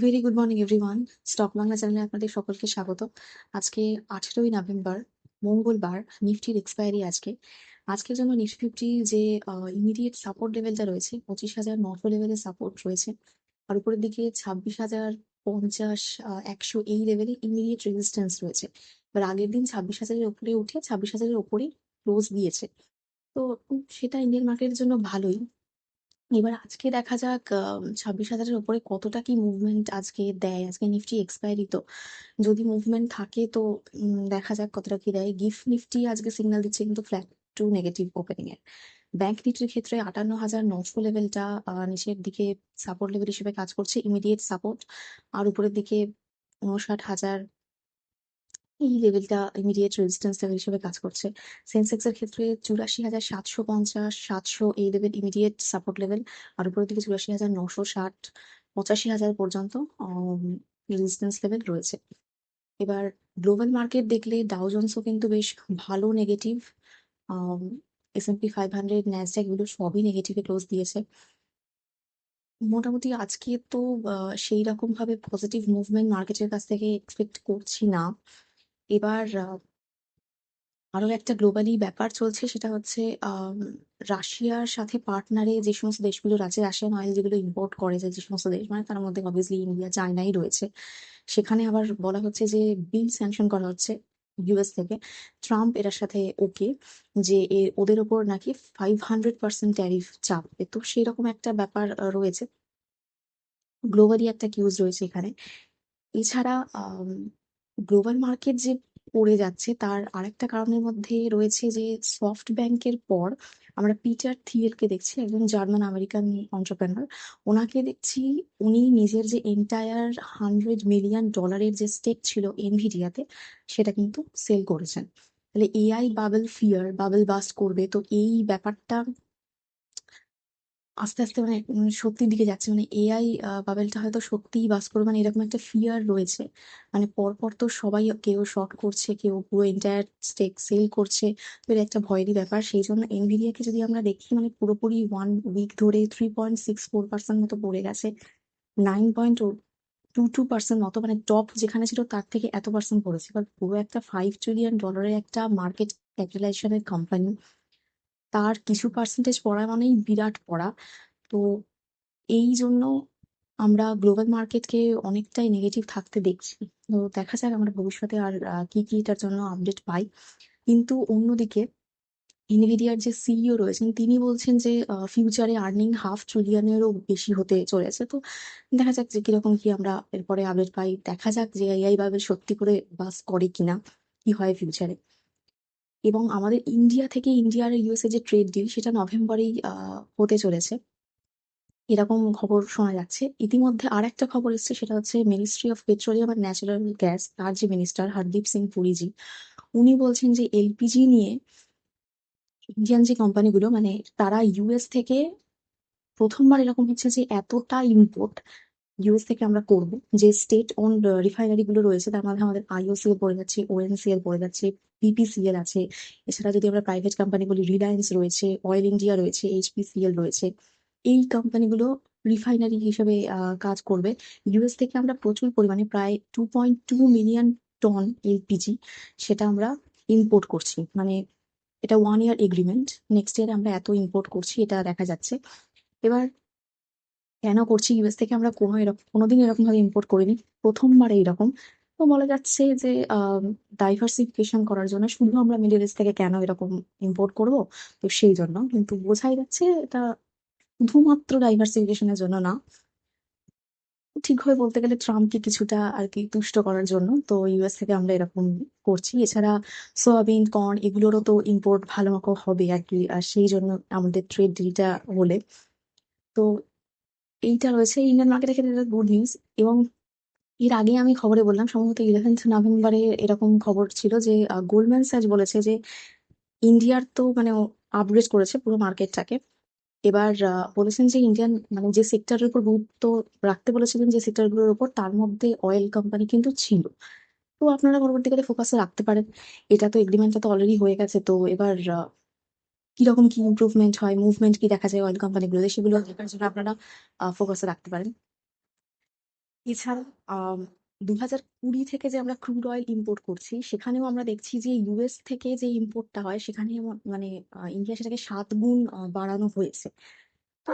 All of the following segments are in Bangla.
Very good morning everyone. Stock Bangla চ্যানেলে আপনাদের সকলকে স্বাগত। আজকে 18ই নভেম্বর, মঙ্গলবার। নিফটির এক্সপায়ারি আজকে। আজকের জন্য নিফটি ফিফটি যে ইমিডিয়েট সাপোর্ট লেভেলটা রয়েছে 25,900 লেভেলে সাপোর্ট রয়েছে। আর উপরের দিকে 26,050, 100 এই লেভেলে ইমিডিয়েট রেজিস্ট্যান্স রয়েছে। এবার আগের দিন 26,000-এর উপরে উঠে 26,000-এর উপরেই ক্লোজ দিয়েছে। তো সেটা ইন্ডিয়ান মার্কেটের জন্য ভালোই। এবার আজকে দেখা যাক 26,000-এর উপরে কতটা কি মুভমেন্ট আজকে দেয়। আজকে নিফটি এক্সপায়ারি তো। যদি মুভমেন্ট থাকে তো দেখা যাক কতটা কি দেয়। গিফট নিফটি আজকে সিগন্যাল দিচ্ছে কিন্তু ফ্ল্যাট টু নেগেটিভ ওপেনিং এর। ব্যাংক নিফটির ক্ষেত্রে 58,900 লেভেলটা নিচের দিকে সাপোর্ট লেভেল হিসেবে কাজ করছে, ইমিডিয়েট সাপোর্ট। আর উপরের দিকে 59,000 এই লেভেলটা ইমিডিয়েট রেজিস্ট্যান্স লেভেল হিসেবে কাজ করছে। সেন্সেক্স এর ক্ষেত্রে 84,750, 700 এই লেভেল ইমিডিয়েট সাপোর্ট লেভেল। আর উপরের দিকে 84,960, 85,000 পর্যন্ত রেজিস্ট্যান্স লেভেল রয়েছে। এবার গ্লোবাল মার্কেট দেখলে ডাও জোন্সও কিন্তু বেশ ভালো নেগেটিভ। S&P 500, ন্যাসডাক এগুলো সবই নেগেটিভে ক্লোজ দিয়েছে। মোটামুটি আজকে তো সেই রকম ভাবে পজিটিভ মুভমেন্ট মার্কেটের কাছ থেকে এক্সপেক্ট করছি না। এবার আরো একটা গ্লোবালি ব্যাপার চলছে, সেটা হচ্ছে রাশিয়ার সাথে পার্টনারে যে সমস্ত দেশগুলো আছে, রাশিয়ান অয়েল যেগুলো ইম্পোর্ট করে যে সমস্ত দেশ, মানে তার মধ্যে অবভিয়াসলি ইন্ডিয়া, চায়নাই রয়েছে। সেখানে আবার বলা হচ্ছে যে বিল স্যাংশন করা হচ্ছে ইউএস থেকে। ট্রাম্প এটার সাথে ওকে, যে ওদের ওপর নাকি 500% ট্যারিফ চাপবে। তো সেরকম একটা ব্যাপার রয়েছে, গ্লোবালি একটা কিউজ রয়েছে এখানে। এছাড়া গ্লোবাল মার্কেট যে পড়ে যাচ্ছে তার আরেকটা কারণের মধ্যে রয়েছে যে সফট ব্যাংকের পর আমরা পিটার থিয়েলকে দেখছি, একজন জার্মান আমেরিকান এন্টারপ্রেনার। ওনাকে দেখছি, উনি নিজের যে এন্টায়ার $100 মিলিয়ন যে স্টেক ছিল এনভিডিয়াতে, সেটা কিন্তু সেল করেছেন। তাহলে AI bubble fear, bubble burst করবে, তো এই ব্যাপারটা আস্তে আস্তে মানে সত্যির দিকে যাচ্ছে। মানে এআই বাবেলটা হয়তো সত্যিই বাস করবে, মানে এরকম একটা ফিয়ার রয়েছে। মানে পরপর তো সবাই, কেউ শর্ট করছে, কেউ পুরো এন্টায়ার স্টেক সেল করছে। তো এটা একটা ভয়েরই ব্যাপার। সেই জন্য এনভিডিয়াকে যদি আমরা দেখি, মানে পুরোপুরি 1 উইক ধরে 3.64% মতো পড়ে গেছে। 9.22% মতো, মানে টপ যেখানে ছিল তার থেকে এত পার্সেন্ট পড়েছে। এবার পুরো একটা $5 ট্রিলিয়ন একটা মার্কেট ক্যাপিটালাইজেশনের কোম্পানি, তার কিছু পার্সেন্টেজ পড়া মানেই বিরাট পড়া। তো এই জন্য আমরা গ্লোবাল মার্কেটকে অনেকটাই নেগেটিভ থাকতে দেখছি। তো দেখা যাক আমরা ভবিষ্যতে আর কি কি এটার জন্য আপডেট পাই। কিন্তু অন্যদিকে এনভিডিয়ার যে সিইও রয়েছেন, তিনি বলছেন যে ফিউচারে আর্নিং $500 ট্রিলিয়নেরও বেশি হতে চলেছে। তো দেখা যাক যে কিরকম কি আমরা এরপরে আপডেট পাই। দেখা যাক যে এআই ভাবে সত্যি করে বাস করে কিনা, কি হয় ফিউচারে। এবং আমাদের ইন্ডিয়া থেকে ইন্ডিয়া আর ইউএসএ যে ট্রেড ডিল, সেটা নভেম্বরেই হতে চলেছে, এরকম খবর শোনা যাচ্ছে। ইতিমধ্যে আর একটা খবর এসেছে, সেটা হচ্ছে মিনিস্ট্রি অফ পেট্রোলিয়াম আর ন্যাচারাল গ্যাস, তার যে মিনিস্টার হরদীপ সিং পুরীজি, উনি বলছেন যে এলপিজি নিয়ে ইন্ডিয়ান যে কোম্পানিগুলো, মানে তারা ইউএস থেকে প্রথমবার এরকম হচ্ছে যে এতটা ইম্পোর্ট ইউএস থেকে আমরা করব। যে স্টেট ওন্ড রিফাইনারি গুলো রয়েছে, তার মধ্যে আমাদের আইওসিএল পড়ে যাচ্ছে, ওএনসিএল পড়ে যাচ্ছে, পিপিসিএল আছে। এছাড়া যদি আমরা প্রাইভেট কোম্পানি বলি, রিলায়েন্স রয়েছে, অয়েল ইন্ডিয়া রয়েছে, এইচপিসিএল রয়েছে। এই কোম্পানিগুলো রিফাইনারি হিসেবে কাজ করবে। ইউএস থেকে আমরা প্রচুর পরিমাণে, প্রায় 2.2 মিলিয়ন টন এলপিজি, সেটা আমরা ইম্পোর্ট করছি। মানে এটা 1 ইয়ার এগ্রিমেন্ট, নেক্সট ইয়ারে আমরা এত ইম্পোর্ট করছি, এটা দেখা যাচ্ছে। এবার কেন করছি, ইউএস থেকে আমরা কোনোদিন এরকম ভাবে ইম্পোর্ট করিনি, প্রথমবার এইরকম। তো বলা যাচ্ছে যে ডাইভার্সিফিকেশন করার জন্য, শুধু আমরা মিডল ইস্ট থেকে কেন এরকম ইম্পোর্ট করব। তো সেই জন্য কিন্তু বোঝাই যাচ্ছে এটা শুধুমাত্র ডাইভার্সিফিকেশনের জন্য না। ঠিকভাবে বলতে গেলে ট্রাম্পকে কিছুটা আর কি তুষ্ট করার জন্য তো ইউএস থেকে আমরা এরকম করছি। এছাড়া সয়াবিন, কর্ন এগুলোরও তো ইম্পোর্ট ভালো মতো হবে আর কি, আর সেই জন্য আমাদের ট্রেড ডিলটা হলে। তো এইটা রয়েছে ইন্ডিয়ান মার্কেটের ক্ষেত্রে, গুড নিউজ। এবং এর আগে আমি খবরে বললাম, সম্ভবত 11th নভেম্বরে এরকম খবর ছিল যে গোল্ডম্যান স্যাচ বলেছে যে ইন্ডিয়ার তো মানে আপগ্রেড করেছে পুরো মার্কেটটাকে। এবার বলেছেন যে ইন্ডিয়ান মানে যে সেক্টরের উপর গুরুত্ব রাখতে বলেছিলেন, যে সেক্টরগুলোর উপর, তার মধ্যে অয়েল কোম্পানি কিন্তু ছিল। তো আপনারা পরবর্তীকালে ফোকাসে রাখতে পারেন। এটা তো এগ্রিমেন্টটা তো অলরেডি হয়ে গেছে। তো এবার কিরকম কি ইমপ্রুভমেন্ট হয়, মুভমেন্ট কি দেখা যায় অয়েল কোম্পানিগুলোতে, সেগুলো দেখার জন্য আপনারা ফোকাসে রাখতে পারেন। এছাড়া আম ২০২০ থেকে যে আমরা ক্রুড অয়েল ইম্পোর্ট করছি, সেখানেও আমরা দেখছি যে ইউএস থেকে যে ইম্পোর্টটা হয় সেখানে মানে ইন্ডিয়া সেটাকে ৭ গুণ বাড়ানো হয়েছে। তো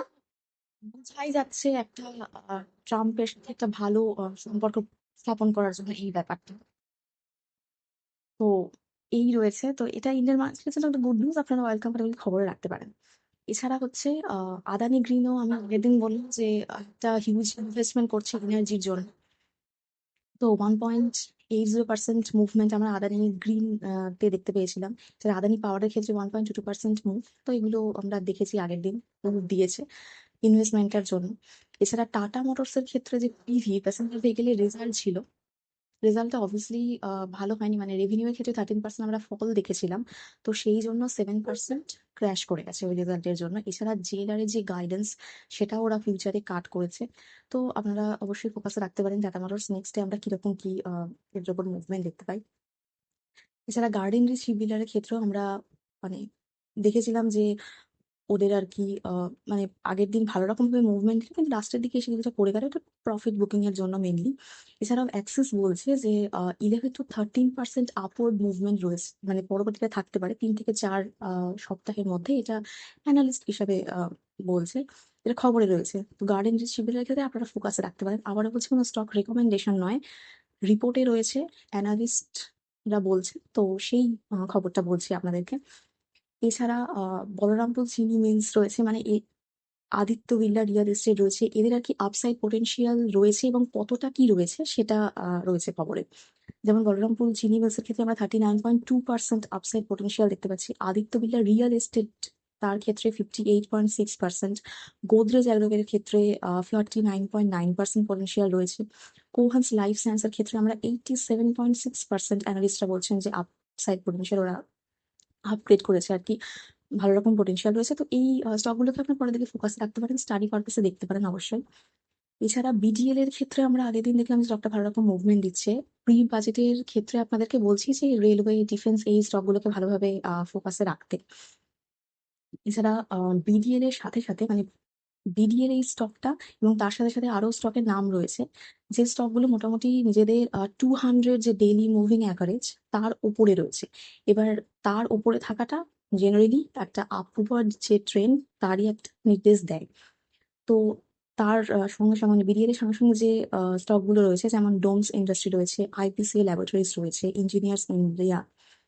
বোঝাই যাচ্ছে একটা ট্রাম্পের সাথে একটা ভালো সম্পর্ক স্থাপন করার জন্য এই ব্যাপারটা। তো এই রয়েছে। তো এটা ইন্ডিয়ান মার্কেটের জন্য একটা গুড নিউজ। আপনারা অয়েল কোম্পানিগুলো খবরে রাখতে পারেন। এছাড়া হচ্ছে আদানি গ্রিনও আমি আগের দিন বললাম যে একটা হিউজ ইনভেস্টমেন্ট করছে এনার্জির জন্য। তো 1.80% মুভমেন্ট আমরা আদানি গ্রিন তে দেখতে পেয়েছিলাম। যেটা আদানি পাওয়ারের ক্ষেত্রে 1.22% মুভ। তো এগুলো আমরা দেখেছি আগের দিন মুভ দিয়েছে ইনভেস্টমেন্টের জন্য। এছাড়া টাটা মোটরস এর ক্ষেত্রে যে পিভি প্যাসেঞ্জার ভেহিকেলের রেজাল্ট ছিল, রেজাল্টটা অবভিয়াসলি ভালো হয়নি। মানে রেভিনিউ এর ক্ষেত্রে 13% আমরা ফল দেখেছিলাম। তো সেই জন্য 7% ক্র্যাশ করে গেছে ওই রেজাল্টের জন্য। এছাড়া জেএলআর এর যে গাইডেন্স সেটাও ওরা ফিউচারে কাট করেছে। তো আপনারা অবশ্যই ফোকাসে রাখতে পারেন টাটা মোটরস নেক্সট ডে আমরা কিরকম কি এর উপর মুভমেন্ট দেখতে পাই। এছাড়া গার্ডেন রিচ শিপবিল্ডারের ক্ষেত্রেও আমরা মানে দেখেছিলাম যে ওদের আর কি মানে আগের দিন ভালো রকম ভাবে মুভমেন্ট ছিল, কিন্তু লাস্টের দিকে এসে কিছুটা পড়ে গেল। এটা প্রফিট বুকিং এর জন্য মেনলি। এছাড়াও অ্যাক্সিস বলছে যে 11 to 13% আপওয়ার্ড মুভমেন্ট রয়েছে, মানে পরবর্তীতে থাকতে পারে 3 থেকে 4 সপ্তাহের মধ্যে। এটা অ্যানালিস্ট হিসাবে বলছে, এটা খবরে রয়েছে। তো গার্ডেন রিচ শিপবিল্ডারের ক্ষেত্রে আপনারা ফোকাসে রাখতে পারেন। আবারও বলছি, কোনো স্টক রেকমেন্ডেশন নয়, রিপোর্টে রয়েছে, অ্যানালিস্টরা বলছে। তো সেই খবরটা বলছি আপনাদেরকে। এছাড়া বলরামপুর চিনি মিলস রয়েছে, মানে আদিত্য বিড়লা রিয়েল এস্টেট রয়েছে। এদের আর কি আপসাইড পোটেনশিয়াল রয়েছে এবং কতটা কি রয়েছে সেটা রয়েছে খবরে। যেমন বলরামপুর চিনি মিলসের ক্ষেত্রে আমরা 39.2% আপসাইড পোটেনশিয়াল দেখতে পাচ্ছি। আদিত্য বিড়লা রিয়েল এস্টেট তার ক্ষেত্রে 58.6%। গোদরেজ অ্যাগ্রোভেটের ক্ষেত্রে 49.9% পোটেনশিয়াল রয়েছে। কোহান্স লাইফ সায়েন্সের ক্ষেত্রে আমরা 87.6% অ্যানালিস্টরা বলছেন যে আপসাইড পোটেনশিয়াল ওরা আপগ্রেড করেছে আর কি, ভালো রকম পোটেনশিয়াল রয়েছে। তো এই স্টকগুলোকে আপনার পরের দিকে ফোকাস রাখতে পারেন, স্টাডি পারপাসে দেখতে পারেন অবশ্যই। এছাড়া বিডিএল এর ক্ষেত্রে আমরা আগের দিন দেখলাম স্টকটা ভালো রকম মুভমেন্ট দিচ্ছে। প্রি বাজেটের ক্ষেত্রে আপনাদেরকে বলছি যে রেলওয়ে, ডিফেন্স এই স্টকগুলোকে ভালোভাবে ফোকাসে রাখতে। এছাড়া বিডিএল এর সাথে সাথে মানে বিডিএল এই স্টকটা এবং তার সাথে সাথে আরো স্টকের নাম রয়েছে, যে স্টকগুলো মোটামুটি নিজেদের 200 যে ডেইলি মুভিং অ্যাভারেজ তার উপরে রয়েছে। এবার তার উপরে থাকাটা জেনারেলি একটা আপওয়ার্ড যে ট্রেন্ড তারই একটা নির্দেশ দেয়। তো তার সঙ্গে সঙ্গে মানে বিডিএর সঙ্গে সঙ্গে যে স্টকগুলো রয়েছে, যেমন ডোমস ইন্ডাস্ট্রি রয়েছে, আইপিসিএল ল্যাবরেটরিজ রয়েছে, ইঞ্জিনিয়ার্স ইন্ডিয়া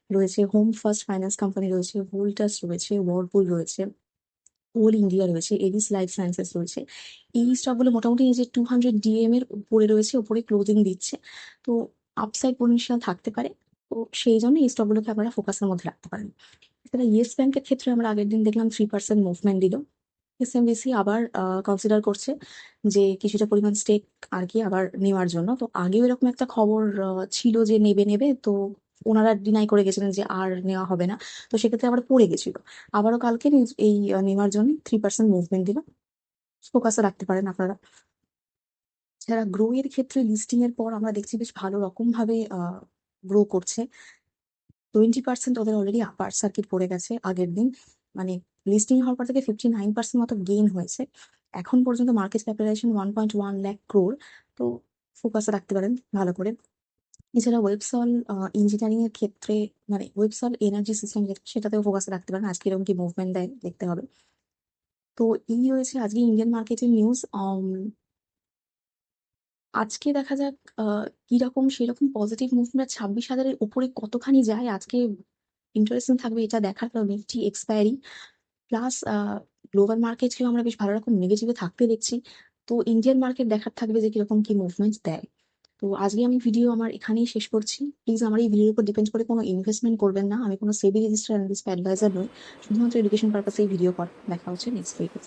রয়েছে, হোম ফার্স্ট ফাইন্যান্স কোম্পানি রয়েছে, ভোল্টাস রয়েছে, ওয়ার্লপুল রয়েছে, কোল ইন্ডিয়া রয়েছে, এরিস লাইফ সায়েন্সেস রয়েছে। এই স্টকগুলো মোটামুটি এই যে 200 ডিএম এর উপরে রয়েছে, উপরে ক্লোজিং দিচ্ছে। তো আপসাইড পটেনশিয়াল থাকতে পারে। তো সেই জন্য এই স্টকগুলোকে আপনারা ফোকাসের মধ্যে রাখতে পারেন। এছাড়া ইয়েস ব্যাংকের ক্ষেত্রে আমরা আগের দিন দেখলাম 3% মুভমেন্ট দিল। এসএমবিসি আবার কনসিডার করছে যে কিছুটা পরিমাণ স্টেক আর কি আবার নেওয়ার জন্য। তো আগেও এরকম একটা খবর ছিল যে নেবে নেবে, তো ওনারা ডিনাই করে গেছিলেন যে আর নেওয়া হবে না। তো সেক্ষেত্রে আবার পড়ে গেছিল। আবারও কালকে এই নেওয়ার জন্য 3% মুভমেন্ট দিল, ফোকাসে রাখতে পারেন আপনারা। যারা গ্রো এর ক্ষেত্রে লিস্টিং এর পর আমরা দেখছি বেশ ভালো রকম ভাবে গ্রো করছে। 20% ওদের অলরেডি আপার সার্কিট পড়ে গেছে আগের দিন। মানে লিস্টিং হওয়ার পর থেকে 59% মতো গেইন হয়েছে। এখন পর্যন্ত মার্কেট ক্যাপিটালাইজেশন 1.1 লাখ ক্রোর। তো ফোকাসে রাখতে পারেন ভালো করে। এছাড়া ওয়েবসল ইঞ্জিনিয়ারিং এর ক্ষেত্রে মানে ওয়েবসল এনার্জি সিস্টেম সেটাতেও ফোকাসে রাখতে পারেন। আজকে এরকম কি মুভমেন্ট দেয় দেখতে হবে। তো এই রয়েছে আজকে ইন্ডিয়ান মার্কেটের নিউজ। আজকে দেখা যাক কিরকম সেরকম পজিটিভ মুভমেন্ট 26,000-এর উপরে কতখানি যায় আজকে। ইন্টারেস্টিং থাকবে এটা দেখার। কারণ নিফটি এক্সপায়ারি প্লাস গ্লোবাল মার্কেটকেও আমরা বেশ ভালো রকম নেগেটিভে থাকতে দেখছি। তো ইন্ডিয়ান মার্কেট দেখার থাকবে যে কিরকম কি মুভমেন্ট দেয়। তো আজকে আমি ভিডিও আমার এখানেই শেষ করছি। প্লিজ আমার এই ভিডিওর উপর ডিপেন্ড করে কোনো ইনভেস্টমেন্ট করবেন না। আমি কোনো সেবি রেজিস্টার অ্যানালিস্ট অ্যাডভাইজার নই, শুধুমাত্র এডুকেশন পারপাসে এই ভিডিও করা। দেখা হচ্ছে নেক্সট ভিডিও।